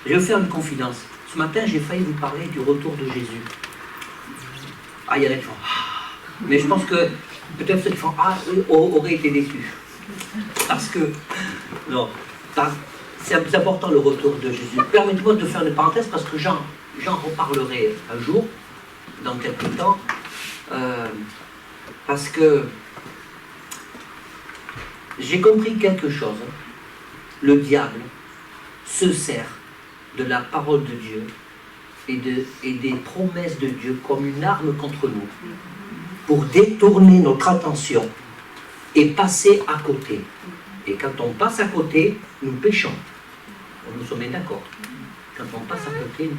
Je vais vous faire une confidence. Ce matin, j'ai failli vous parler du retour de Jésus. Ah, il y en a qui font ah. Mais je pense que peut-être ceux qui font ah, eux auraient été déçus. Parce que, non, c'est important le retour de Jésus. Permettez-moi de faire une parenthèse parce que j'en reparlerai un jour, dans quelques temps, parce que j'ai compris quelque chose. Le diable se sert de la parole de Dieu et des promesses de Dieu comme une arme contre nous pour détourner notre attention et passer à côté. Et quand on passe à côté, nous péchons. Nous sommes d'accord. Quand on passe à côté,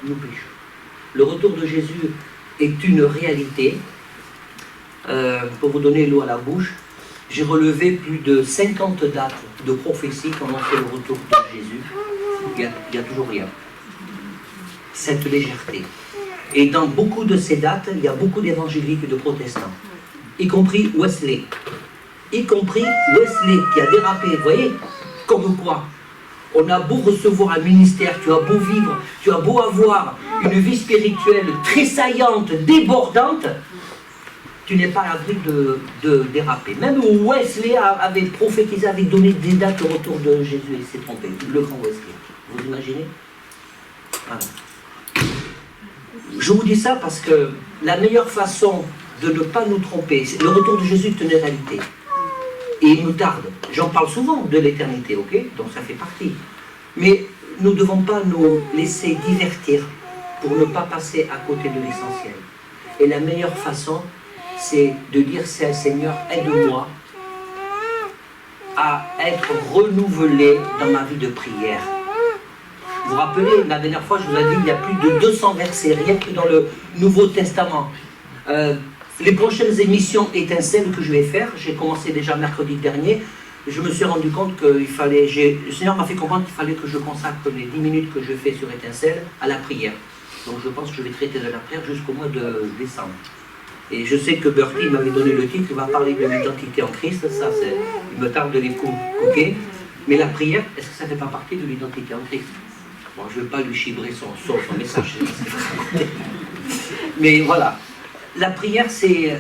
nous péchons. Le retour de Jésus est une réalité. Pour vous donner l'eau à la bouche, j'ai relevé plus de 50 dates de prophéties pendant le retour de Jésus. Il n'y a toujours rien. Cette légèreté. Et dans beaucoup de ces dates, il y a beaucoup d'évangéliques et de protestants, y compris Wesley. Y compris Wesley qui a dérapé, vous voyez, comme quoi on a beau recevoir un ministère, tu as beau vivre, tu as beau avoir une vie spirituelle tressaillante, débordante, tu n'es pas à l'abri de déraper. Même Wesley avait prophétisé, avait donné des dates au retour de Jésus, et il s'est trompé, le grand Wesley. Vous imaginez? Voilà. Je vous dis ça parce que la meilleure façon de ne pas nous tromper, le retour de Jésus est une réalité. Et il nous tarde. J'en parle souvent de l'éternité, ok? Donc ça fait partie. Mais nous ne devons pas nous laisser divertir pour ne pas passer à côté de l'essentiel. Et la meilleure façon, c'est de dire, Seigneur, aide-moi à être renouvelé dans ma vie de prière. Vous vous rappelez, la dernière fois, je vous ai dit, il y a plus de 200 versets, rien que dans le Nouveau Testament. Les prochaines émissions étincelles que je vais faire, j'ai commencé déjà mercredi dernier, je me suis rendu compte qu'il fallait, le Seigneur m'a fait comprendre qu'il fallait que je consacre les 10 minutes que je fais sur étincelle à la prière. Donc je pense que je vais traiter de la prière jusqu'au mois de décembre. Et je sais que Bertie m'avait donné le titre, il va parler de l'identité en Christ, ça c'est, il me tarde de les couper. Mais la prière, est-ce que ça ne fait pas partie de l'identité en Christ? Bon, je ne veux pas lui chibrer son message. Mais voilà. La prière, c'est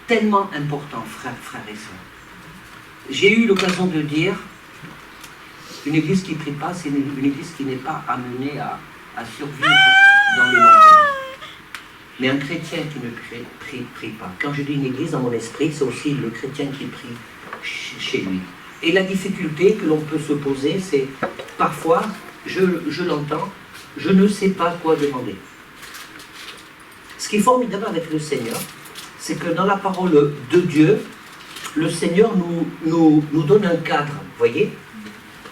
tellement important, frères et sœurs. J'ai eu l'occasion de dire, une église qui ne prie pas, c'est une église qui n'est pas amenée à survivre dans le long terme. Mais un chrétien qui ne prie pas. Quand je dis une église, dans mon esprit, c'est aussi le chrétien qui prie chez lui. Et la difficulté que l'on peut se poser, c'est parfois, je l'entends, je ne sais pas quoi demander. Ce qui est formidable avec le Seigneur, c'est que dans la parole de Dieu, le Seigneur nous donne un cadre, vous voyez?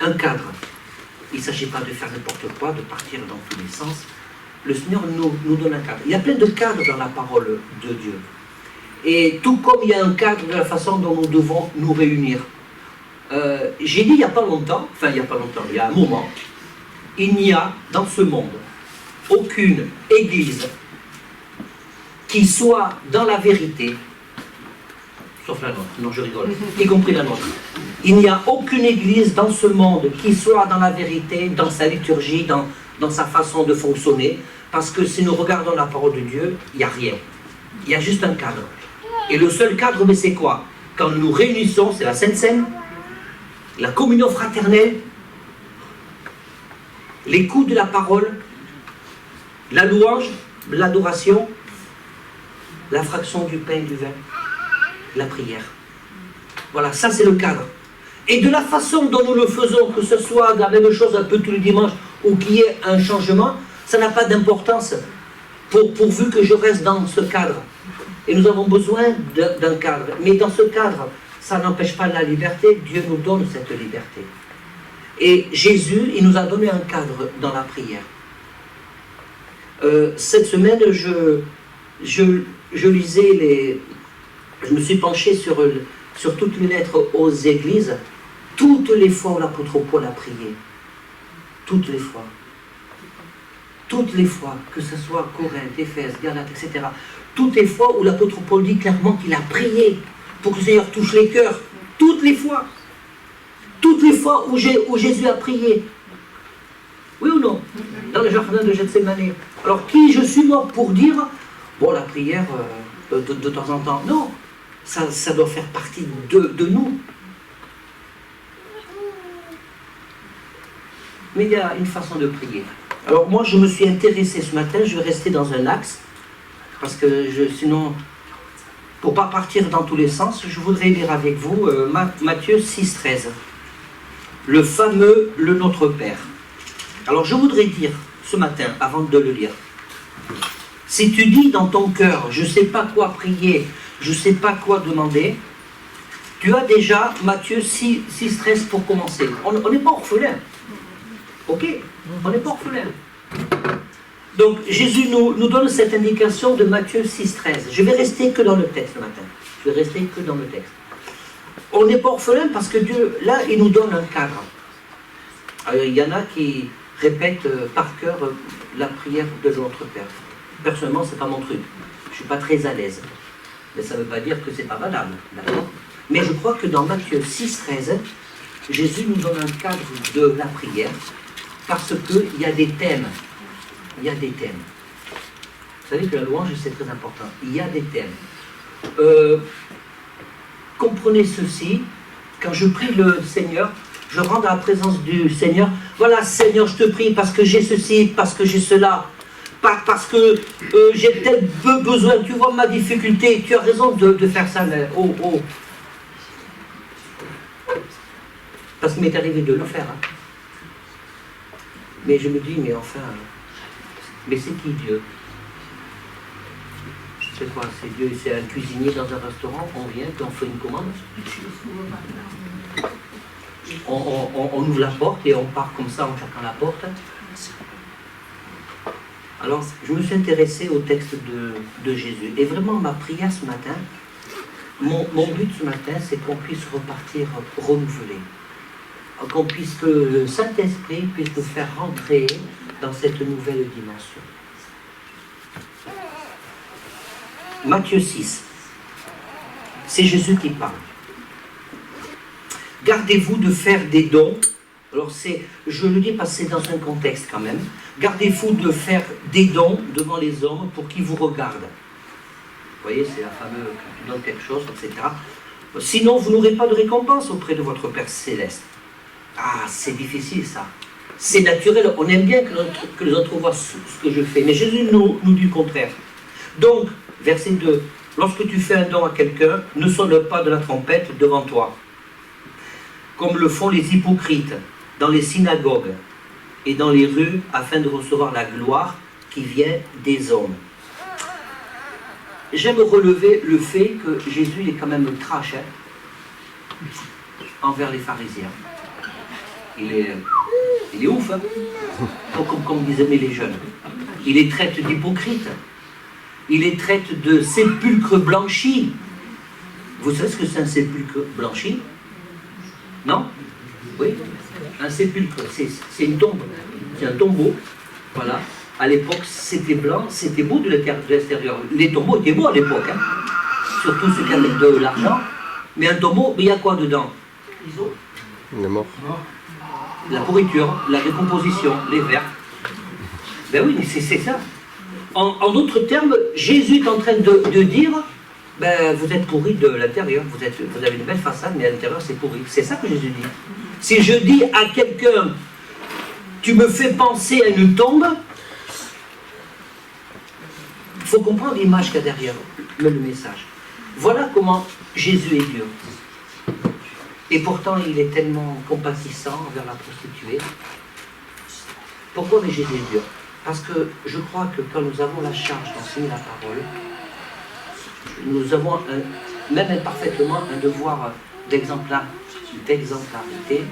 Un cadre. Il ne s'agit pas de faire n'importe quoi, de partir dans tous les sens. Le Seigneur nous donne un cadre. Il y a plein de cadres dans la parole de Dieu. Et tout comme il y a un cadre de la façon dont nous devons nous réunir. J'ai dit il n'y a pas longtemps, il y a un moment, il n'y a dans ce monde aucune église qui soit dans la vérité, sauf la nôtre, non je rigole, y compris la nôtre. Il n'y a aucune église dans ce monde qui soit dans la vérité, dans sa liturgie, dans sa façon de fonctionner, parce que si nous regardons la parole de Dieu, il n'y a rien. Il y a juste un cadre. Et le seul cadre, mais c'est quoi? Quand nous nous réunissons, c'est la Sainte Seine, la communion fraternelle, l'écoute de la parole, la louange, l'adoration, la fraction du pain et du vin, la prière. Voilà, ça c'est le cadre. Et de la façon dont nous le faisons, que ce soit la même chose un peu tous les dimanches, ou qu'il y ait un changement, ça n'a pas d'importance pourvu que je reste dans ce cadre. Et nous avons besoin d'un cadre. Mais dans ce cadre, ça n'empêche pas la liberté, Dieu nous donne cette liberté. Et Jésus, il nous a donné un cadre dans la prière. Cette semaine, je lisais je me suis penché sur toutes les lettres aux églises, toutes les fois où l'apôtre Paul a prié. Toutes les fois. Toutes les fois, que ce soit Corinthe, Éphèse, Galates, etc. Toutes les fois où l'apôtre Paul dit clairement qu'il a prié pour que le Seigneur touche les cœurs. Toutes les fois. Toutes les fois où Jésus a prié. dans le jardin de Gethsémane. Alors qui je suis moi pour dire, bon la prière de temps en temps, non, ça doit faire partie de nous. Mais il y a une façon de prier. Alors moi je me suis intéressé ce matin, je vais rester dans un axe, parce que sinon, pour ne pas partir dans tous les sens, je voudrais lire avec vous Matthieu 6,13. Le fameux Le Notre Père. Alors je voudrais dire ce matin, avant de le lire, si tu dis dans ton cœur, je ne sais pas quoi prier, je ne sais pas quoi demander, tu as déjà Matthieu 6,13 pour commencer. On n'est pas orphelin. Ok, on n'est pas orphelin. Donc Jésus nous donne cette indication de Matthieu 6,13. Je vais rester que dans le texte ce matin. Je vais rester que dans le texte. On n'est pas orphelin parce que Dieu, là, il nous donne un cadre. Alors, il y en a qui répètent par cœur la prière de notre Père. Personnellement, ce n'est pas mon truc. Je ne suis pas très à l'aise. Mais ça ne veut pas dire que ce n'est pas valable. D'accord ? Mais je crois que dans Matthieu 6,13, Jésus nous donne un cadre de la prière parce qu'il y a des thèmes. Il y a des thèmes. Vous savez que la louange, c'est très important. Il y a des thèmes. Comprenez ceci, quand je prie le Seigneur, je rentre à la présence du Seigneur. Voilà, Seigneur, je te prie parce que j'ai ceci, parce que j'ai cela, parce que j'ai tel besoin. Tu vois ma difficulté, tu as raison de faire ça. Mais, oh. Parce qu'il m'est arrivé de le faire. Hein. Mais je me dis, mais enfin, mais c'est qui Dieu? C'est quoi? C'est Dieu, c'est un cuisinier dans un restaurant, on vient, puis on fait une commande. On ouvre la porte et on part comme ça en claquant la porte. Alors, je me suis intéressé au texte de Jésus. Et vraiment, ma prière ce matin, mon but ce matin, c'est qu'on puisse repartir renouvelé. Qu'on puisse, que le Saint-Esprit puisse nous faire rentrer dans cette nouvelle dimension. Matthieu 6, c'est Jésus qui parle. Gardez-vous de faire des dons. Alors je le dis parce que c'est dans un contexte quand même. Gardez-vous de faire des dons devant les hommes pour qu'ils vous regardent. Vous voyez, c'est la fameuse, quand tu donnes quelque chose, etc. Sinon, vous n'aurez pas de récompense auprès de votre Père Céleste. Ah, c'est difficile ça. C'est naturel, on aime bien que les autres voient ce que je fais. Mais Jésus nous dit le contraire. Donc, verset 2, lorsque tu fais un don à quelqu'un, ne sonne pas de la trompette devant toi, comme le font les hypocrites dans les synagogues et dans les rues, afin de recevoir la gloire qui vient des hommes. J'aime relever le fait que Jésus est quand même trash envers les pharisiens. Il est ouf, hein, comme disaient les jeunes. Il les traite d'hypocrites. Il les traite de sépulcres blanchis. Vous savez ce que c'est un sépulcre blanchi? Non? Oui? Un sépulcre, c'est une tombe. C'est un tombeau. Voilà. À l'époque, c'était blanc, c'était beau de l'extérieur. Les tombeaux étaient beaux à l'époque. Hein. Surtout ceux qui avaient de l'argent. Mais un tombeau, mais il y a quoi dedans? Il est mort. La pourriture, la décomposition, les vers. Ben oui, c'est ça. En d'autres termes, Jésus est en train de dire, ben, vous êtes pourris de l'intérieur, vous avez une belle façade, mais à l'intérieur c'est pourri. C'est ça que Jésus dit. Si je dis à quelqu'un, tu me fais penser à une tombe, il faut comprendre l'image qu'il y a derrière le message. Voilà comment Jésus est Dieu. Et pourtant, il est tellement compatissant envers la prostituée. Pourquoi Jésus est Dieu? Parce que je crois que quand nous avons la charge d'enseigner la parole, nous avons, même imparfaitement, un devoir d'exemplarité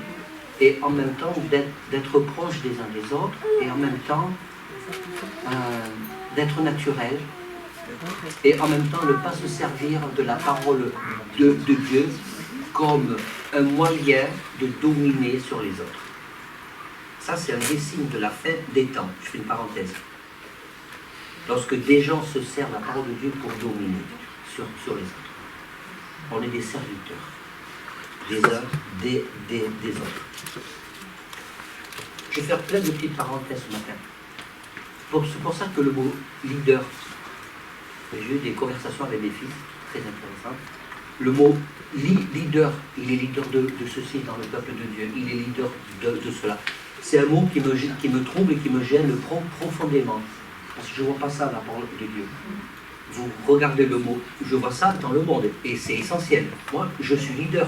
et en même temps d'être proche des uns des autres et en même temps d'être naturel et en même temps ne pas se servir de la parole de Dieu comme un moyen de dominer sur les autres. Ça, c'est un des signes de la fin des temps. Je fais une parenthèse. Lorsque des gens se servent la parole de Dieu pour dominer sur les autres. On est des serviteurs. Des uns, des autres. Je vais faire plein de petites parenthèses ce matin. C'est pour ça que le mot leader, j'ai eu des conversations avec mes fils, très intéressantes. Le mot leader, il est leader de ceci dans le peuple de Dieu, il est leader de cela. C'est un mot qui me trouble et qui me gêne profondément. Parce que je ne vois pas ça dans la parole de Dieu. Vous regardez le mot, je vois ça dans le monde, et c'est essentiel. Moi, je suis leader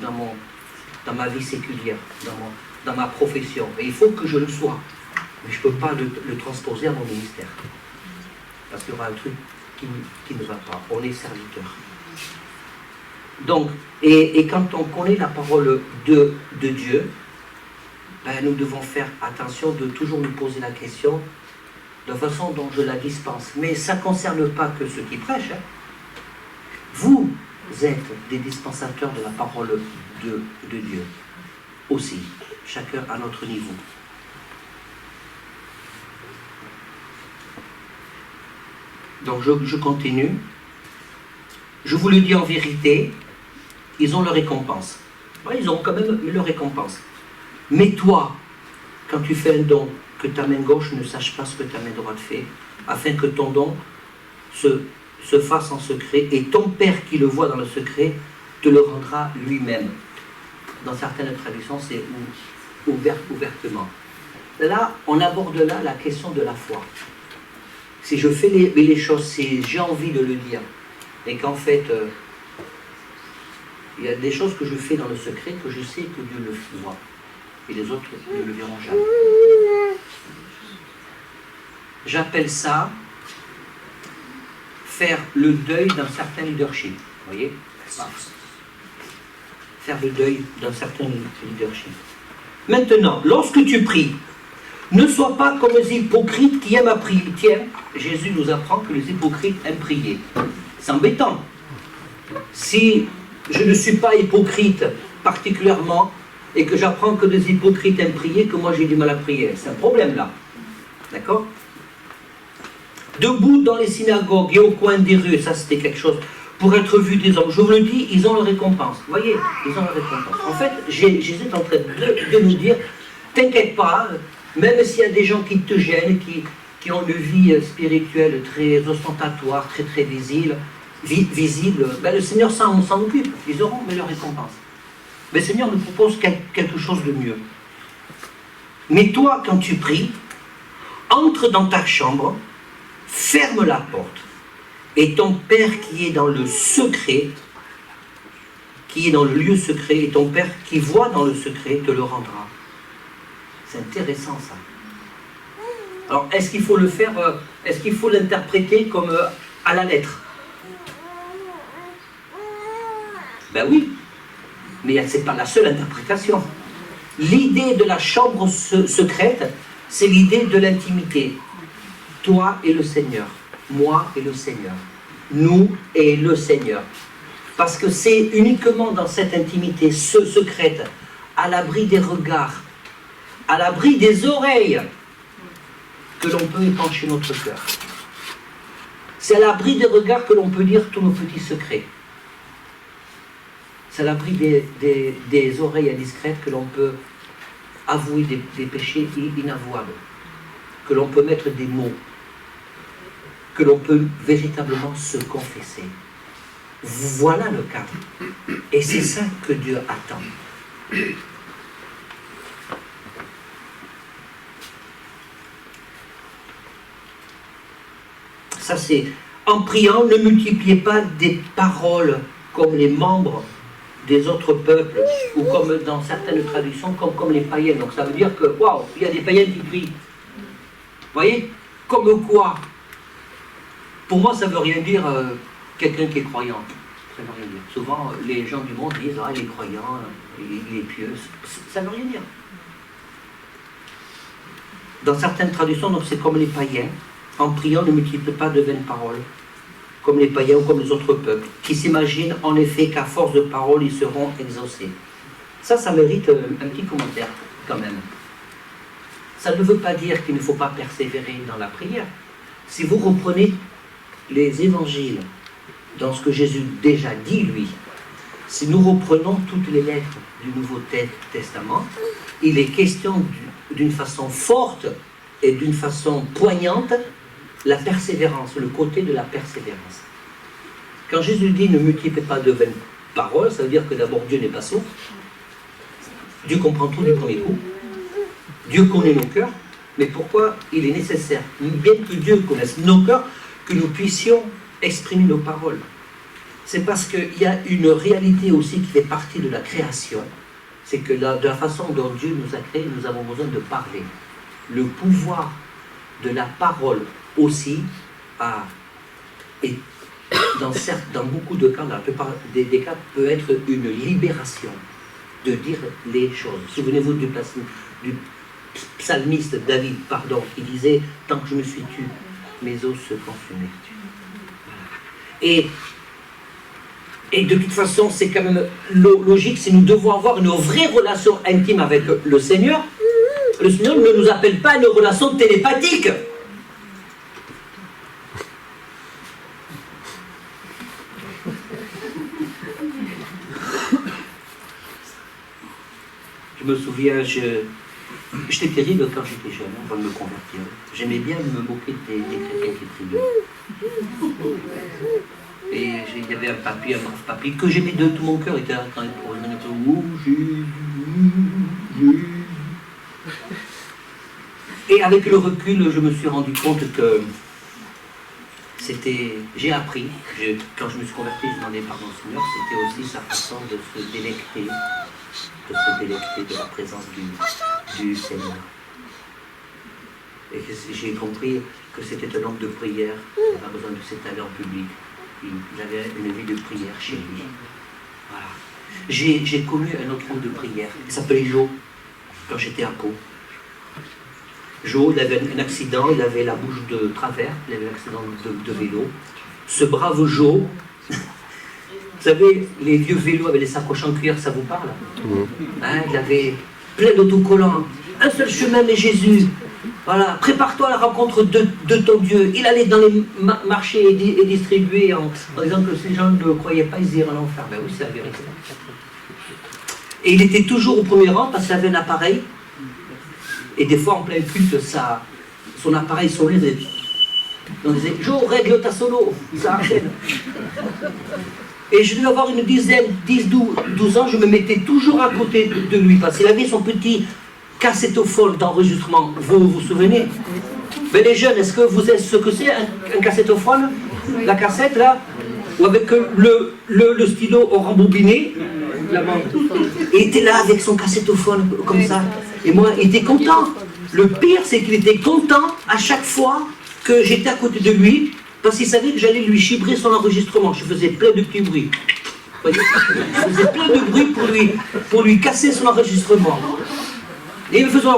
dans ma vie séculière, dans ma profession, et il faut que je le sois. Mais je ne peux pas le transposer à mon ministère. Parce qu'il y aura un truc qui ne va pas. On est serviteur. Donc, et quand on connaît la parole de Dieu, ben, nous devons faire attention de toujours nous poser la question de la façon dont je la dispense. Mais ça ne concerne pas que ceux qui prêchent. Hein. Vous êtes des dispensateurs de la parole de Dieu. Aussi, chacun à notre niveau. Donc je continue. Je vous le dis en vérité, ils ont leur récompense. Ouais, ils ont quand même leur récompense. Mais toi, quand tu fais un don, que ta main gauche ne sache pas ce que ta main droite fait, afin que ton don se fasse en secret, et ton Père qui le voit dans le secret te le rendra lui-même. Dans certaines traductions, c'est ouvertement. Là, on aborde là la question de la foi. Si je fais les choses, si j'ai envie de le dire, et qu'en fait, il y a des choses que je fais dans le secret que je sais que Dieu le voit, et les autres ne le verront jamais. J'appelle ça faire le deuil d'un certain leadership. Vous voyez ? Faire le deuil d'un certain leadership. Maintenant, lorsque tu pries, ne sois pas comme les hypocrites qui aiment à prier. Tiens, Jésus nous apprend que les hypocrites aiment prier. C'est embêtant. Si je ne suis pas hypocrite particulièrement, et que j'apprends que les hypocrites aiment prier, que moi j'ai du mal à prier, c'est un problème là. D'accord ? Debout dans les synagogues et au coin des rues, ça c'était quelque chose, pour être vu des hommes. Je vous le dis, ils ont leur récompense. Vous voyez, ils ont leur récompense. En fait, Jésus est en train de nous dire, t'inquiète pas, même s'il y a des gens qui te gênent, qui ont une vie spirituelle très ostentatoire, très très visible, ben le Seigneur s'en occupe. Ils auront leur récompense. Mais le Seigneur nous propose quelque chose de mieux. Mais toi, quand tu pries, entre dans ta chambre, ferme la porte, et ton Père qui est dans le secret, qui est dans le lieu secret, et ton Père qui voit dans le secret te le rendra. C'est intéressant ça. Alors, est-ce qu'il faut le faire, est-ce qu'il faut l'interpréter comme à la lettre? Ben oui, mais ce n'est pas la seule interprétation. L'idée de la chambre secrète, c'est l'idée de l'intimité. Toi et le Seigneur, moi et le Seigneur, nous et le Seigneur. Parce que c'est uniquement dans cette intimité secrète, à l'abri des regards, à l'abri des oreilles, que l'on peut épancher notre cœur. C'est à l'abri des regards que l'on peut dire tous nos petits secrets. C'est à l'abri des oreilles indiscrètes que l'on peut avouer des péchés inavouables, que l'on peut mettre des mots, que l'on peut véritablement se confesser. Voilà le cadre. Et c'est ça que Dieu attend. Ça c'est, en priant, ne multipliez pas des paroles comme les membres des autres peuples, ou comme dans certaines traductions, comme les païens. Donc ça veut dire que, waouh, il y a des païens qui prient. Vous voyez? Comme quoi? Pour moi, ça ne veut rien dire quelqu'un qui est croyant. Ça ne veut rien dire. Souvent, les gens du monde disent, ah, il est croyant, il est pieux. Ça ne veut rien dire. Dans certaines traductions, donc c'est comme les païens. En priant, ne multiplie pas de vaines paroles, comme les païens ou comme les autres peuples, qui s'imaginent en effet qu'à force de paroles, ils seront exaucés. Ça mérite un petit commentaire, quand même. Ça ne veut pas dire qu'il ne faut pas persévérer dans la prière. Si vous reprenez les évangiles, dans ce que Jésus déjà dit, lui, si nous reprenons toutes les lettres du Nouveau Testament, il est question d'une façon forte et d'une façon poignante la persévérance, le côté de la persévérance. Quand Jésus dit ne multipliez pas de vaines paroles, ça veut dire que d'abord Dieu n'est pas sourd. Dieu comprend tout du premier coup. Dieu connaît nos cœurs. Mais pourquoi il est nécessaire, bien que Dieu connaisse nos cœurs, que nous puissions exprimer nos paroles? C'est parce qu'il y a une réalité aussi qui fait partie de la création. C'est que de la façon dont Dieu nous a créés, nous avons besoin de parler. Le pouvoir de la parole aussi et dans beaucoup de cas, dans la plupart des cas, peut être une libération de dire les choses. Souvenez-vous du psalmiste David, qui disait « Tant que je me suis tu, mes os se consumaient. » Et de toute façon, c'est quand même logique, si nous devons avoir une vraie relation intime avec le Seigneur ne nous appelle pas à une relation télépathique. Je me souviens, j'étais terrible quand j'étais jeune, avant de me convertir. J'aimais bien me moquer des chrétiens qui priaient. Et il y avait un papy, un brave papy, que j'aimais de tout mon cœur. Il était là quand il pourrait venir, oh Jésus, Jésus. Et avec le recul, je me suis rendu compte que j'ai appris, quand je me suis converti, je demandais pardon au Seigneur, c'était aussi sa façon de se délecter de la présence du Seigneur. Et j'ai compris que c'était un homme de prière, il n'avait pas besoin de s'étaler en public, il avait une vie de prière chez lui. Voilà. J'ai connu un autre homme de prière, il s'appelait Joe, quand j'étais à Pau. Joe, il avait un accident, il avait la bouche de travers, il avait un accident de vélo. Ce brave Joe, vous savez, les vieux vélos avec les sacoches en cuir, ça vous parle? Hein, il avait plein d'autocollants. Un seul chemin, mais Jésus. Voilà, prépare-toi à la rencontre de ton Dieu. Il allait dans les marchés et distribuer en disant que ces gens ne croyaient pas, ils iraient en enfer. Ben oui, c'est la vérité. Et il était toujours au premier rang parce qu'il avait un appareil. Et des fois, en plein culte, son appareil sonnait. On disait, Jo, règle ta solo. Ça enchaîne. Et je devais avoir une dizaine, 10, 12 ans, je me mettais toujours à côté de lui, parce qu'il avait son petit cassettophone d'enregistrement. Vous vous souvenez? Mais les jeunes, est-ce que vous savez ce que c'est, un cassettophone? La cassette, là, ou avec le stylo au rembobiné, il était là avec son cassettophone, comme ça. Et moi, il était content. Le pire, c'est qu'il était content à chaque fois que j'étais à côté de lui, parce qu'il savait que j'allais lui chibrer son enregistrement. Je faisais plein de petits bruits. Vous voyez, je faisais plein de bruits pour lui casser son enregistrement. Et il me faisait...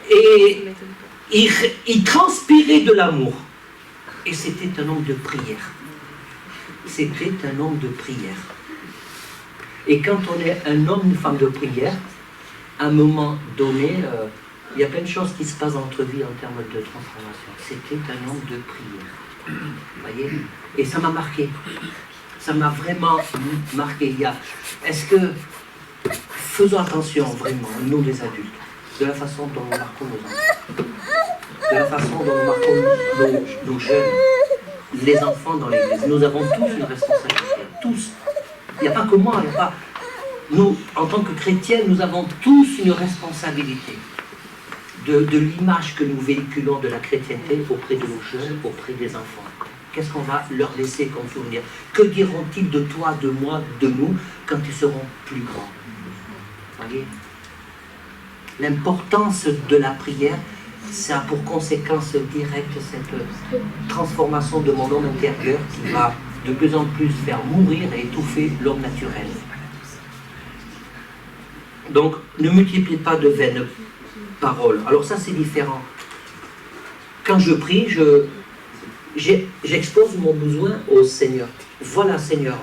Et il transpirait de l'amour. Et c'était un homme de prière. C'était un homme de prière. Et quand on est un homme, une femme de prière, à un moment donné... il y a plein de choses qui se passent dans notre vie en termes de transformation. C'était un homme de prière. Vous voyez? Et ça m'a marqué. Ça m'a vraiment marqué. Est-ce que, faisons attention vraiment, nous les adultes, de la façon dont nous marquons nos enfants, de la façon dont nous marquons nos jeunes, les enfants dans l'église. Nous avons tous une responsabilité. Tous. Il n'y a pas que moi, il n'y a pas... Nous, en tant que chrétiens, nous avons tous une responsabilité. De l'image que nous véhiculons de la chrétienté auprès de nos jeunes, auprès des enfants. Qu'est-ce qu'on va leur laisser comme souvenir? Que diront-ils de toi, de moi, de nous, quand ils seront plus grands? Vous voyez? L'importance de la prière, ça a pour conséquence directe cette transformation de mon homme intérieur qui va de plus en plus faire mourir et étouffer l'homme naturel. Donc, ne multipliez pas de vaines paroles. Alors ça, c'est différent. Quand je prie, j'expose mon besoin au Seigneur. Voilà, Seigneur.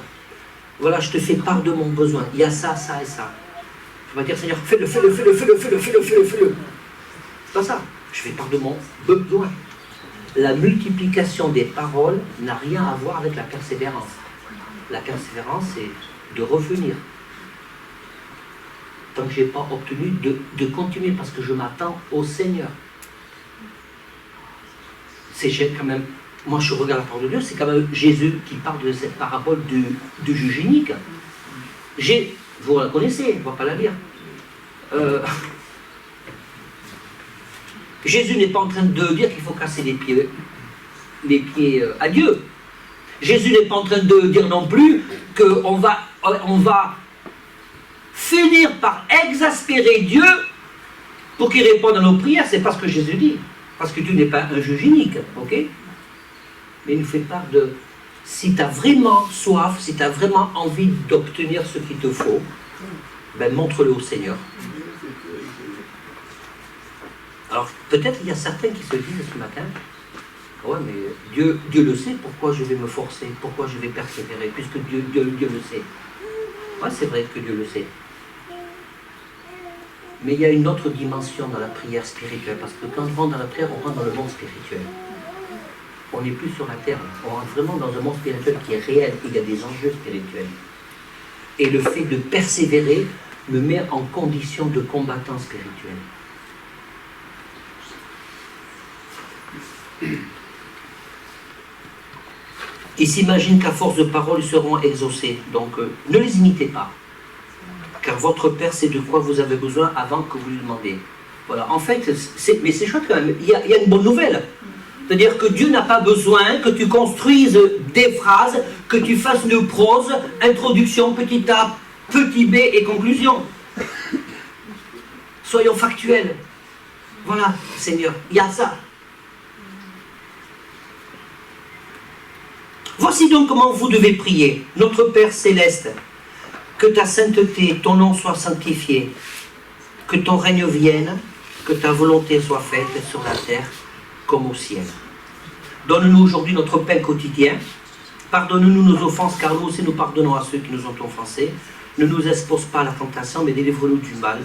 Voilà, je te fais part de mon besoin. Il y a ça, ça et ça. Je vais dire, Seigneur, fais-le, fais-le, fais-le, fais-le, fais-le, fais-le, fais-le, fais-le. C'est pas ça. Je fais part de mon besoin. La multiplication des paroles n'a rien à voir avec la persévérance. La persévérance, c'est de revenir. tant que je n'ai pas obtenu, de continuer, parce que je m'attends au Seigneur. C'est quand même, moi je regarde la parole de Dieu, c'est quand même Jésus qui parle de cette parabole du juge unique. Vous la connaissez, on ne va pas la lire. Jésus n'est pas en train de dire qu'il faut casser les pieds à Dieu. Jésus n'est pas en train de dire non plus qu'on va finir par exaspérer Dieu pour qu'il réponde à nos prières. C'est pas ce que Jésus dit. Parce que Dieu n'est pas un juge unique, ok? Mais il nous fait part de, si tu as vraiment soif, si tu as vraiment envie d'obtenir ce qu'il te faut, ben montre-le au Seigneur. Alors peut-être il y a certains qui se disent ce matin, ouais mais Dieu le sait, pourquoi je vais me forcer, pourquoi je vais persévérer, puisque Dieu le sait. Ouais, c'est vrai que Dieu le sait. Mais il y a une autre dimension dans la prière spirituelle, parce que quand on rentre dans la prière, on rentre dans le monde spirituel. On n'est plus sur la terre, on rentre vraiment dans un monde spirituel qui est réel, il y a des enjeux spirituels. Et le fait de persévérer me met en condition de combattant spirituel. Ils s'imaginent qu'à force de paroles, ils seront exaucés. Donc, ne les imitez pas. Car votre Père sait de quoi vous avez besoin avant que vous lui demandez. Voilà, en fait, mais c'est chouette quand même. Il y a une bonne nouvelle. C'est-à-dire que Dieu n'a pas besoin que tu construises des phrases, que tu fasses une prose, introduction, petit A, petit B et conclusion. Soyons factuels. Voilà, Seigneur, il y a ça. Voici donc comment vous devez prier. Notre Père céleste, que ta sainteté, ton nom soit sanctifié, que ton règne vienne, que ta volonté soit faite sur la terre comme au ciel. Donne-nous aujourd'hui notre pain quotidien. Pardonne-nous nos offenses, car nous aussi nous pardonnons à ceux qui nous ont offensés. Ne nous expose pas à la tentation, mais délivre-nous du mal,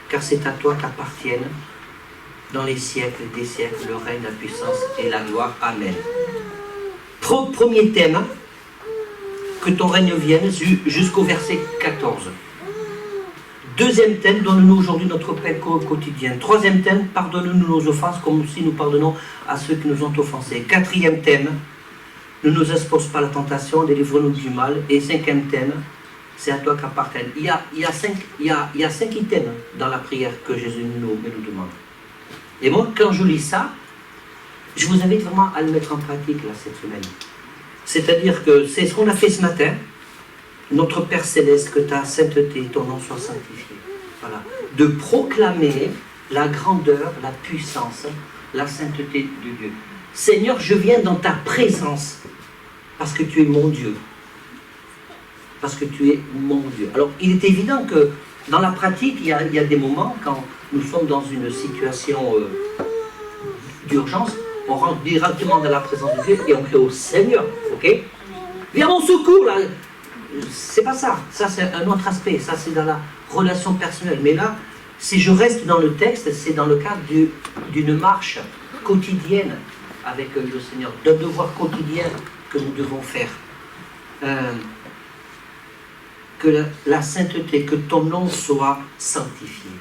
car c'est à toi qu'appartiennent dans les siècles des siècles le règne, la puissance et la gloire. Amen. Premier thème, que ton règne vienne, jusqu'au verset 14. Deuxième thème, donne-nous aujourd'hui notre pain quotidien. Troisième thème, pardonne-nous nos offenses comme aussi nous pardonnons à ceux qui nous ont offensés. Quatrième thème, ne nous expose pas à la tentation, délivre-nous du mal. Et cinquième thème, c'est à toi qu'appartiennent. Il y a cinq items dans la prière que Jésus nous demande. Et moi, quand je lis ça, je vous invite vraiment à le mettre en pratique là, cette semaine. C'est-à-dire que c'est ce qu'on a fait ce matin. Notre Père Céleste, que ta sainteté, ton nom soit sanctifié. Voilà. De proclamer la grandeur, la puissance, la sainteté de Dieu. Seigneur, je viens dans ta présence parce que tu es mon Dieu. Parce que tu es mon Dieu. Alors, il est évident que dans la pratique, il y a des moments quand nous sommes dans une situation d'urgence, on rentre directement dans la présence de Dieu et on crie au Seigneur, ok? Viens mon secours, là. C'est pas ça. Ça, c'est un autre aspect. Ça, c'est dans la relation personnelle. Mais là, si je reste dans le texte, c'est dans le cadre d'une marche quotidienne avec le Seigneur, d'un devoir quotidien que nous devons faire. Que la sainteté, que ton nom soit sanctifié.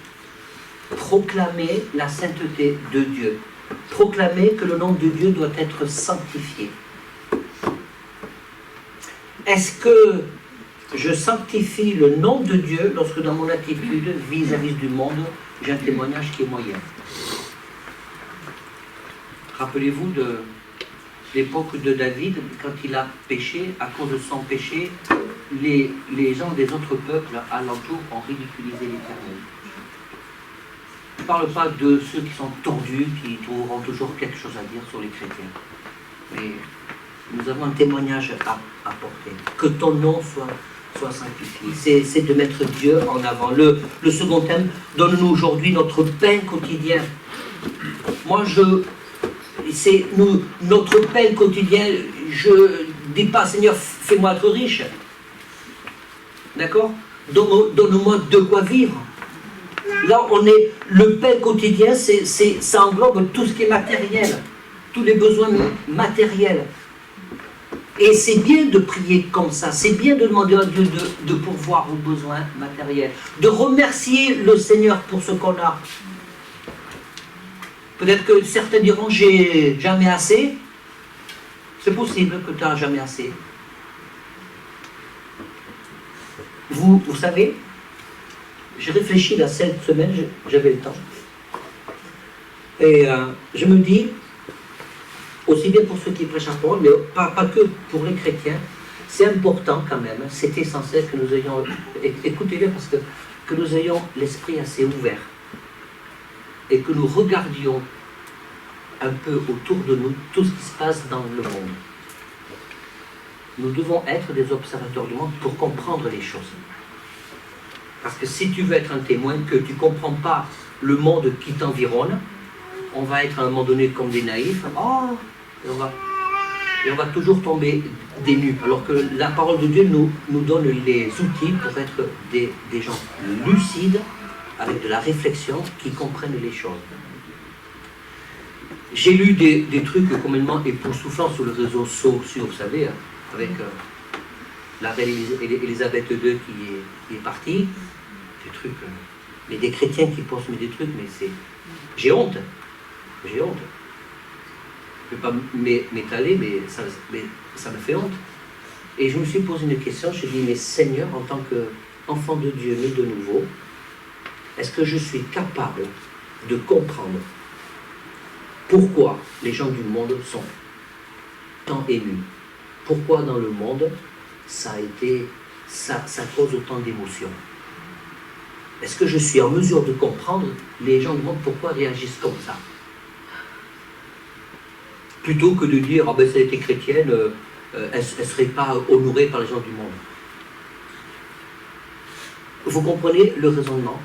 Proclamer la sainteté de Dieu. Proclamer que le nom de Dieu doit être sanctifié. Est-ce que je sanctifie le nom de Dieu lorsque dans mon attitude vis-à-vis du monde, j'ai un témoignage qui est moyen? Rappelez-vous de l'époque de David, quand il a péché, à cause de son péché, les gens des autres peuples alentour ont ridiculisé l'Éternel. Je ne parle pas de ceux qui sont tordus, qui trouveront toujours quelque chose à dire sur les chrétiens. Mais nous avons un témoignage à apporter. Que ton nom soit sanctifié. C'est de mettre Dieu en avant. Le second thème, donne-nous aujourd'hui notre pain quotidien. Moi, notre pain quotidien, je ne dis pas, Seigneur, fais-moi être riche. D'accord? Donne-moi de quoi vivre. Là, le pain quotidien, ça englobe tout ce qui est matériel, tous les besoins matériels. Et c'est bien de prier comme ça, c'est bien de demander à Dieu de pourvoir aux besoins matériels, de remercier le Seigneur pour ce qu'on a. Peut-être que certains diront, j'ai jamais assez. C'est possible que tu n'as jamais assez. Vous savez, j'ai réfléchi là cette semaine, j'avais le temps. Et je me dis, aussi bien pour ceux qui prêchent la parole, mais pas que pour les chrétiens, c'est important quand même, c'est essentiel que nous ayons, écoutez-le parce que nous ayons l'esprit assez ouvert et que nous regardions un peu autour de nous tout ce qui se passe dans le monde. Nous devons être des observateurs du monde pour comprendre les choses. Parce que si tu veux être un témoin, que tu ne comprends pas le monde qui t'environne, on va être à un moment donné comme des naïfs, oh, et on va toujours tomber des nus. Alors que la parole de Dieu nous donne les outils pour être des gens lucides, avec de la réflexion, qui comprennent les choses. J'ai lu des trucs complètement époustouflants sur les réseaux sociaux, vous savez, avec la reine Elisabeth II qui est partie. Des trucs, mais des chrétiens qui postent des trucs, mais c'est... J'ai honte. J'ai honte. Je ne vais pas m'étaler, mais ça me fait honte. Et je me suis posé une question, je me suis dit, mais Seigneur, en tant qu'enfant de Dieu né de nouveau, est-ce que je suis capable de comprendre pourquoi les gens du monde sont tant émus? Pourquoi dans le monde, ça cause autant d'émotions? Est-ce que je suis en mesure de comprendre les gens du monde pourquoi réagissent comme ça? Plutôt que de dire, ah ben ça a été chrétienne, elle ne serait pas honorée par les gens du monde. Vous comprenez le raisonnement?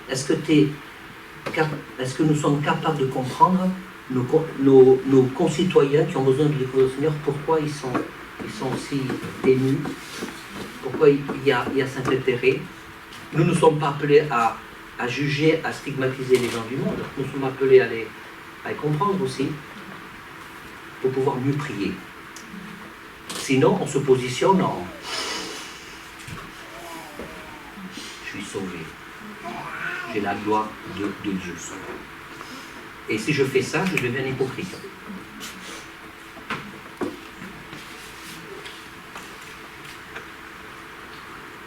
Est-ce que nous sommes capables de comprendre nos concitoyens qui ont besoin de découvrir le Seigneur, pourquoi ils sont aussi émus, pourquoi il y a cet intérêt? Nous ne sommes pas appelés à juger, à stigmatiser les gens du monde. Nous sommes appelés à les comprendre aussi, pour pouvoir mieux prier. Sinon, on se positionne en... Je suis sauvé. J'ai la gloire de Dieu. Et si je fais ça, je deviens hypocrite.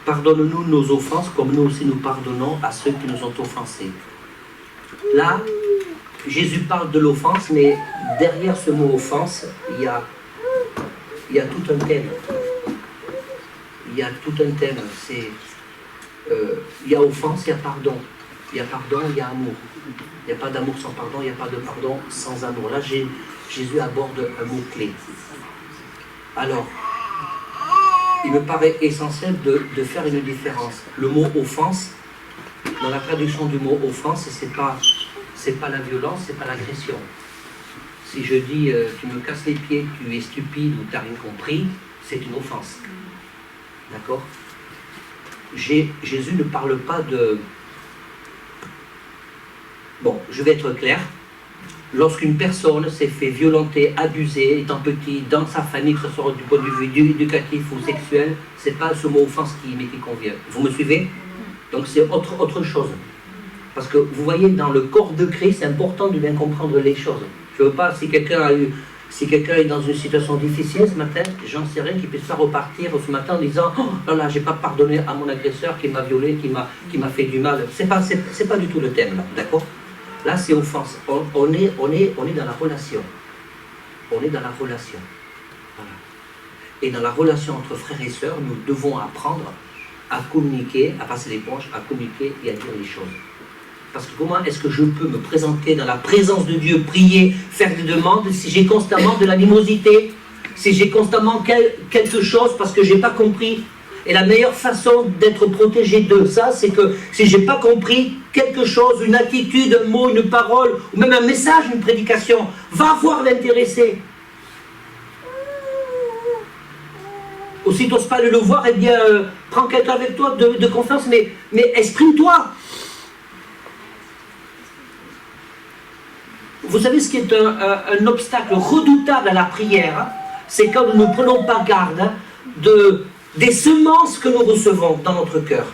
Pardonne-nous nos offenses comme nous aussi nous pardonnons à ceux qui nous ont offensés. Là, Jésus parle de l'offense, mais derrière ce mot offense, il y a tout un thème. Il y a tout un thème. Il y a offense, il y a pardon. Il y a pardon, il y a amour. Il n'y a pas d'amour sans pardon, il n'y a pas de pardon sans amour. Là, Jésus aborde un mot-clé. Alors, il me paraît essentiel de faire une différence. Le mot offense, dans la traduction du mot offense, c'est pas la violence, c'est pas l'agression. Si je dis tu me casses les pieds, tu es stupide ou tu n'as rien compris, c'est une offense. D'accord? Jésus ne parle pas de... Bon, je vais être clair. Lorsqu'une personne s'est fait violenter, abuser, étant petit, dans sa famille, que ce soit du point de vue éducatif ou sexuel, c'est pas ce mot offense qui convient. Vous me suivez? Donc c'est autre chose. Parce que vous voyez, dans le corps de Christ, c'est important de bien comprendre les choses. Je ne veux pas, si quelqu'un est dans une situation difficile ce matin, j'en sais rien, qu'il ne puisse pas repartir ce matin en disant « Oh là là, j'ai pas pardonné à mon agresseur qui m'a violé, qui m'a fait du mal. » C'est pas du tout le thème, là, d'accord? Là, c'est offense. On est dans la relation. On est dans la relation. Voilà. Et dans la relation entre frères et sœurs, nous devons apprendre à communiquer, à passer l'éponge, à communiquer et à dire les choses. Parce que comment est-ce que je peux me présenter dans la présence de Dieu, prier, faire des demandes, si j'ai constamment de l'animosité, si j'ai constamment quelque chose parce que je n'ai pas compris? Et la meilleure façon d'être protégé de ça, c'est que si je n'ai pas compris quelque chose, une attitude, un mot, une parole, ou même un message, une prédication, va voir l'intéressé. Ou si tu n'oses pas le voir, eh bien, prends quelqu'un avec toi de confiance, mais exprime-toi. Vous savez ce qui est un obstacle redoutable à la prière, hein? c'est quand nous ne prenons pas garde des semences que nous recevons dans notre cœur.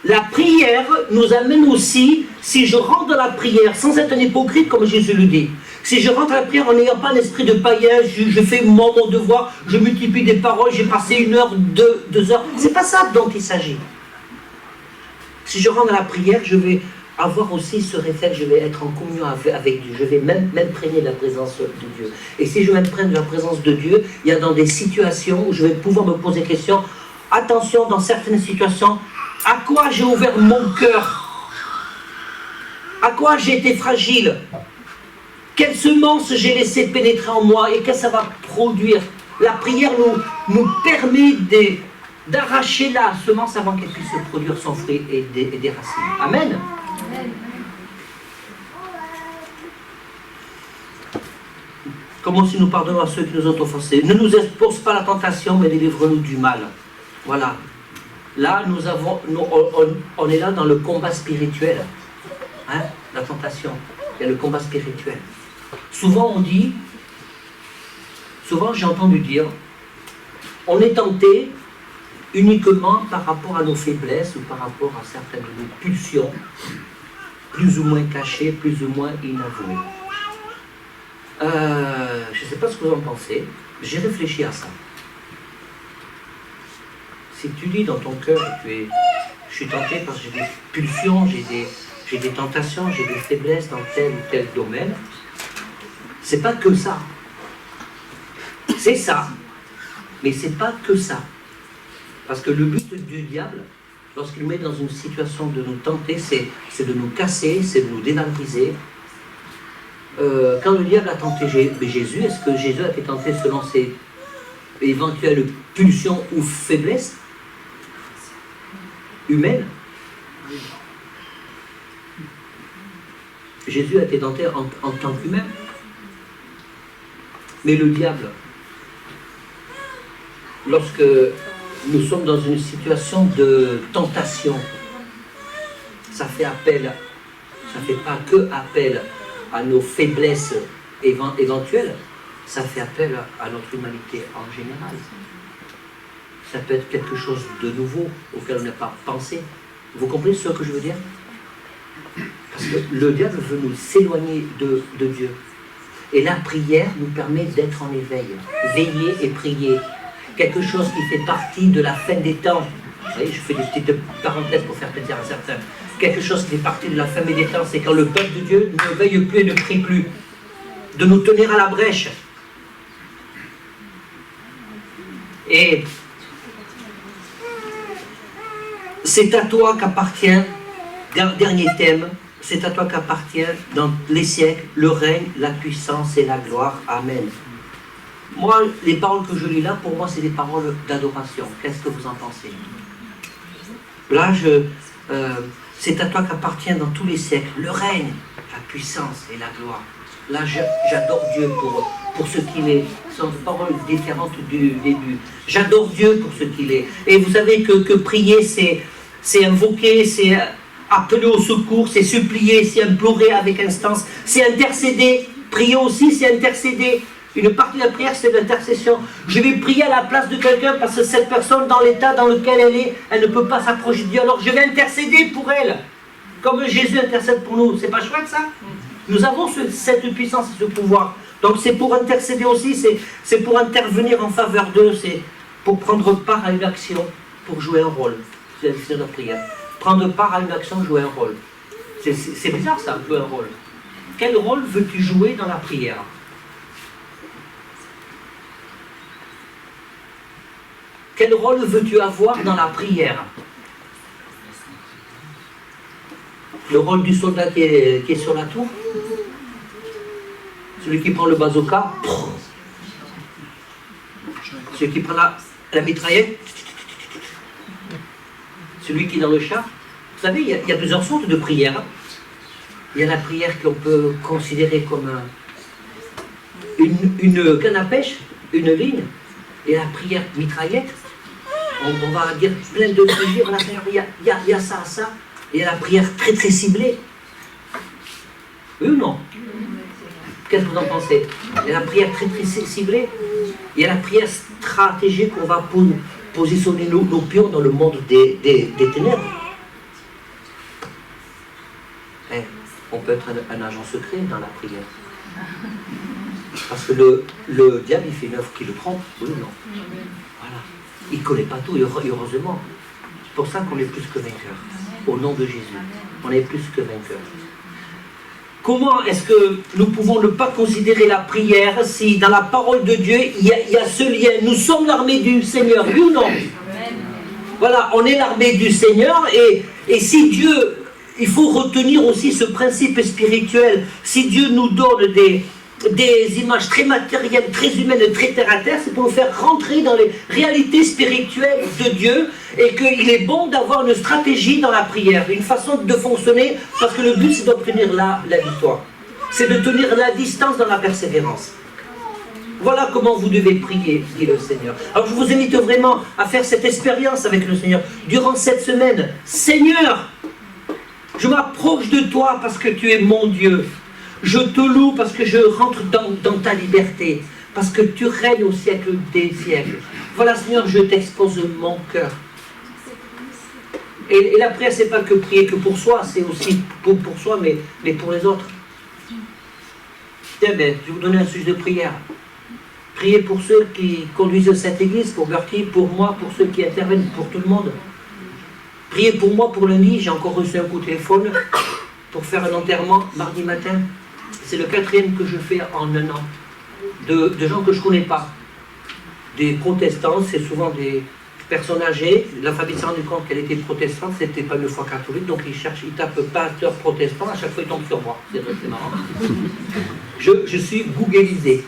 La prière nous amène aussi, si je rentre dans la prière, sans être un hypocrite comme Jésus le dit, si je rentre dans la prière en n'ayant pas un esprit de païen, je fais mon devoir, je multiplie des paroles, j'ai passé 1 heure, 2 heures, c'est pas ça dont il s'agit. Si je rentre dans la prière, je vais avoir aussi ce réflexe, je vais être en communion avec Dieu, je vais m'imprégner de la présence de Dieu. Et si je m'imprègne de la présence de Dieu, il y a dans des situations où je vais pouvoir me poser des questions. Attention, dans certaines situations, à quoi j'ai ouvert mon cœur? À quoi j'ai été fragile? Quelle semence j'ai laissé pénétrer en moi et qu'est-ce que ça va produire? La prière nous permet d'arracher la semence avant qu'elle puisse produire son fruit et des racines. Amen. Comme aussi nous pardonnons à ceux qui nous ont offensés. Ne nous expose pas à la tentation, mais délivre-nous du mal. Voilà. Là, on est là dans le combat spirituel. Hein? La tentation. Il y a le combat spirituel. Souvent j'ai entendu dire, on est tenté uniquement par rapport à nos faiblesses ou par rapport à certaines de nos pulsions, plus ou moins cachées, plus ou moins inavouées. Je ne sais pas ce que vous en pensez, j'ai réfléchi à ça. Si tu dis dans ton cœur, je suis tenté parce que j'ai des pulsions, j'ai des tentations, j'ai des faiblesses dans tel ou tel domaine, c'est pas que ça. C'est ça, mais c'est pas que ça. Parce que le but du diable, lorsqu'il nous met dans une situation de nous tenter, c'est de nous casser, c'est de nous dévaloriser. Quand le diable a tenté Jésus, est-ce que Jésus a été tenté selon ses éventuelles pulsions ou faiblesses humaines? Jésus a été tenté en tant qu'humain. Mais le diable, lorsque nous sommes dans une situation de tentation, ça fait pas que appel à nos faiblesses éventuelles, ça fait appel à notre humanité en général. Ça peut être quelque chose de nouveau auquel on n'a pas pensé. Vous comprenez ce que je veux dire? Parce que le diable veut nous s'éloigner de Dieu. Et la prière nous permet d'être en éveil, veiller et prier. Quelque chose qui fait partie de la fin des temps. Vous voyez, je fais des petites parenthèses pour faire plaisir à certains. Quelque chose qui fait partie de la fin des temps, c'est quand le peuple de Dieu ne veille plus et ne prie plus. De nous tenir à la brèche. Et c'est à toi qu'appartient, dernier thème, c'est à toi qu'appartient dans les siècles le règne, la puissance et la gloire. Amen. Moi, les paroles que je lis là, pour moi, c'est des paroles d'adoration. Qu'est-ce que vous en pensez? Là, c'est à toi qu'appartient dans tous les siècles le règne, la puissance et la gloire. Là, j'adore Dieu pour ce qu'il est. Ce sont des paroles différentes du début. J'adore Dieu pour ce qu'il est. Et vous savez que prier, c'est invoquer, c'est appeler au secours, c'est supplier, c'est implorer avec instance, c'est intercéder. Prier aussi, c'est intercéder. Une partie de la prière, c'est l'intercession. Je vais prier à la place de quelqu'un parce que cette personne, dans l'état dans lequel elle est, elle ne peut pas s'approcher de Dieu. Alors je vais intercéder pour elle. Comme Jésus intercède pour nous. C'est pas chouette ça? Nous avons cette puissance et ce pouvoir. Donc c'est pour intercéder aussi, c'est pour intervenir en faveur d'eux, c'est pour prendre part à une action, pour jouer un rôle. C'est la prière. Prendre part à une action, jouer un rôle. C'est bizarre ça, jouer un rôle. Quel rôle veux-tu jouer dans la prière? Quel rôle veux-tu avoir dans la prière? Le rôle du soldat qui est sur la tour? Celui qui prend le bazooka? Celui qui prend la mitraillette? Celui qui est dans le char? Vous savez, il y a plusieurs sortes de prières. Il y a la prière qu'on peut considérer comme une canne à pêche, une ligne, et la prière mitraillette. On va dire plein de prières, il y a ça, et il y a la prière très très ciblée. Oui ou non? Qu'est-ce que vous en pensez? Il y a la prière très très ciblée. Il y a la prière stratégique où on va positionner nos pions dans le monde des ténèbres. On peut être un agent secret dans la prière. Parce que le diable, il fait une œuvre qui le trompe. Oui ou non? Voilà. Il ne connaît pas tout, et heureusement. C'est pour ça qu'on est plus que vainqueurs. Au nom de Jésus, on est plus que vainqueurs. Comment est-ce que nous pouvons ne pas considérer la prière si dans la parole de Dieu, il y a ce lien? Nous sommes l'armée du Seigneur, oui ou non? Voilà, on est l'armée du Seigneur, et si Dieu, il faut retenir aussi ce principe spirituel, si Dieu nous donne des images très matérielles, très humaines, très terre-à-terre, c'est pour nous faire rentrer dans les réalités spirituelles de Dieu, et qu'il est bon d'avoir une stratégie dans la prière, une façon de fonctionner, parce que le but c'est d'obtenir la victoire. C'est de tenir la distance dans la persévérance. Voilà comment vous devez prier, dit le Seigneur. Alors je vous invite vraiment à faire cette expérience avec le Seigneur durant cette semaine. Seigneur, je m'approche de toi parce que tu es mon Dieu. Je te loue parce que je rentre dans ta liberté, parce que tu règnes au siècle des siècles. Voilà, Seigneur, je t'expose mon cœur. Et la prière, c'est pas que prier que pour soi, c'est aussi pour soi, mais pour les autres. Tiens, ben, je vais vous donner un sujet de prière. Priez pour ceux qui conduisent cette église, pour Bertie, pour moi, pour ceux qui interviennent, pour tout le monde. Priez pour moi pour lundi, j'ai encore reçu un coup de téléphone pour faire un enterrement mardi matin. C'est le 4e que je fais en un an, de gens que je ne connais pas. Des protestants, c'est souvent des personnes âgées. La famille s'est rendu compte qu'elle était protestante, c'était pas une foi catholique, donc ils tapent pasteur protestant, à chaque fois ils tombent sur moi. C'est marrant. Je suis googlisé.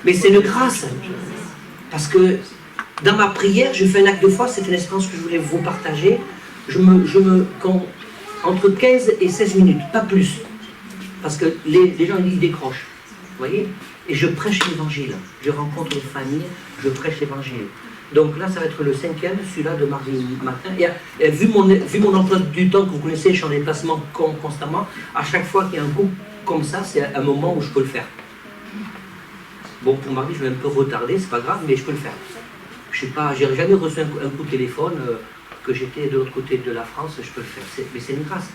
Mais c'est une grâce, parce que dans ma prière, je fais un acte de foi, c'est une expérience que je voulais vous partager. Entre 15 et 16 minutes, pas plus. Parce que les gens, ils décrochent. Vous voyez? Et je prêche l'évangile. Je rencontre une famille, je prêche l'évangile. Donc là, ça va être le 5e, celui-là de mardi matin. Et vu mon emploi du temps que vous connaissez, je suis en déplacement constamment, à chaque fois qu'il y a un coup comme ça, c'est un moment où je peux le faire. Bon, pour mardi, je vais un peu retarder, c'est pas grave, mais je peux le faire. Je sais pas, j'ai jamais reçu un coup de téléphone, que j'étais de l'autre côté de la France, je peux le faire. Mais c'est une grâce.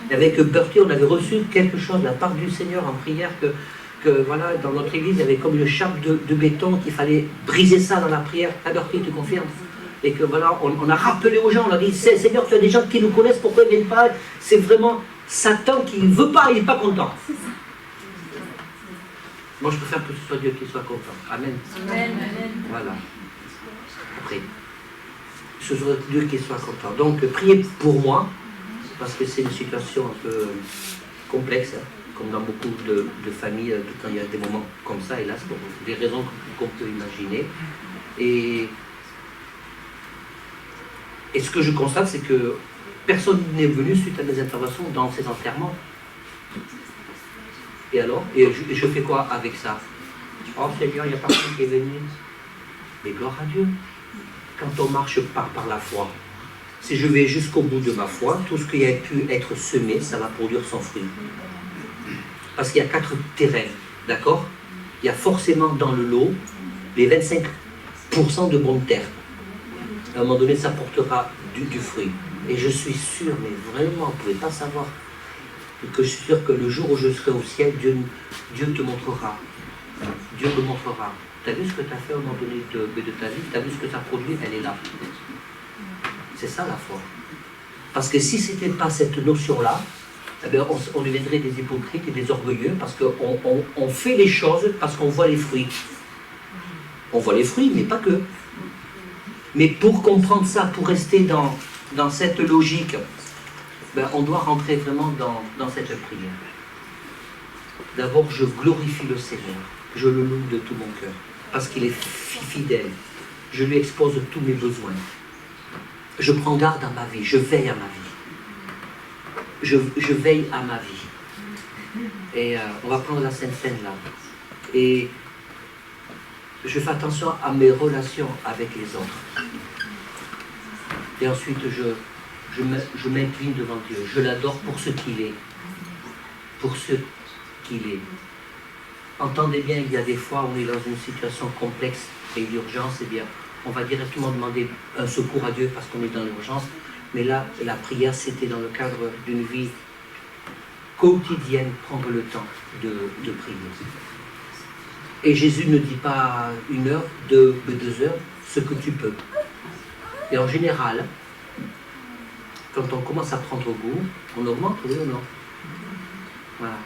Avec Bertie, on avait reçu quelque chose de la part du Seigneur en prière, que voilà, dans notre église, il y avait comme une chape de béton, qu'il fallait briser ça dans la prière. Ah, Bertie, tu confirmes? Et que voilà, on a rappelé aux gens, on a dit, Seigneur, tu as des gens qui nous connaissent, pourquoi ils ne viennent pas? C'est vraiment Satan qui ne veut pas, il n'est pas content. Moi, je préfère que ce soit Dieu qui soit content. Amen. Amen. Voilà. Après, ce soit Dieu qui soit content. Donc, priez pour moi, parce que c'est une situation un peu complexe, hein, comme dans beaucoup de familles, quand il y a des moments comme ça, hélas, pour des raisons qu'on peut imaginer. Et ce que je constate, c'est que personne n'est venu suite à mes interventions dans ces enterrements. Et alors, je fais quoi avec ça? Oh Seigneur, il n'y a personne qui est venu. Mais gloire à Dieu. Quand on marche par la foi, si je vais jusqu'au bout de ma foi, tout ce qui a pu être semé, ça va produire son fruit. Parce qu'il y a 4 terrains, d'accord? Il y a forcément dans le lot les 25% de bonne terre. À un moment donné, ça portera du fruit. Et je suis sûr, mais vraiment, vous ne pouvez pas savoir, que je suis sûr que le jour où je serai au ciel, Dieu te montrera. Dieu me montrera. Tu as vu ce que tu as fait au moment donné de ta vie? Tu as vu ce que ça produit? Elle est là. C'est ça la foi. Parce que si ce n'était pas cette notion-là, eh bien, on deviendrait des hypocrites et des orgueilleux, parce qu'on fait les choses parce qu'on voit les fruits. On voit les fruits, mais pas que. Mais pour comprendre ça, pour rester dans cette logique, ben, on doit rentrer vraiment dans cette prière. D'abord, je glorifie le Seigneur. Je le loue de tout mon cœur. Parce qu'il est fidèle. Je lui expose tous mes besoins. Je prends garde à ma vie. Je veille à ma vie. Je veille à ma vie. Et on va prendre la Sainte Seine là. Et je fais attention à mes relations avec les autres. Et ensuite, je m'incline devant Dieu. Je l'adore pour ce qu'il est. Pour ce qu'il est. Entendez bien, il y a des fois où on est dans une situation complexe et d'urgence, eh bien, on va directement demander un secours à Dieu parce qu'on est dans l'urgence. Mais là, la prière, c'était dans le cadre d'une vie quotidienne, prendre le temps de prier. Et Jésus ne dit pas 1 heure, 2 heures, ce que tu peux. Et en général, quand on commence à prendre goût, on augmente, oui ou non? Voilà.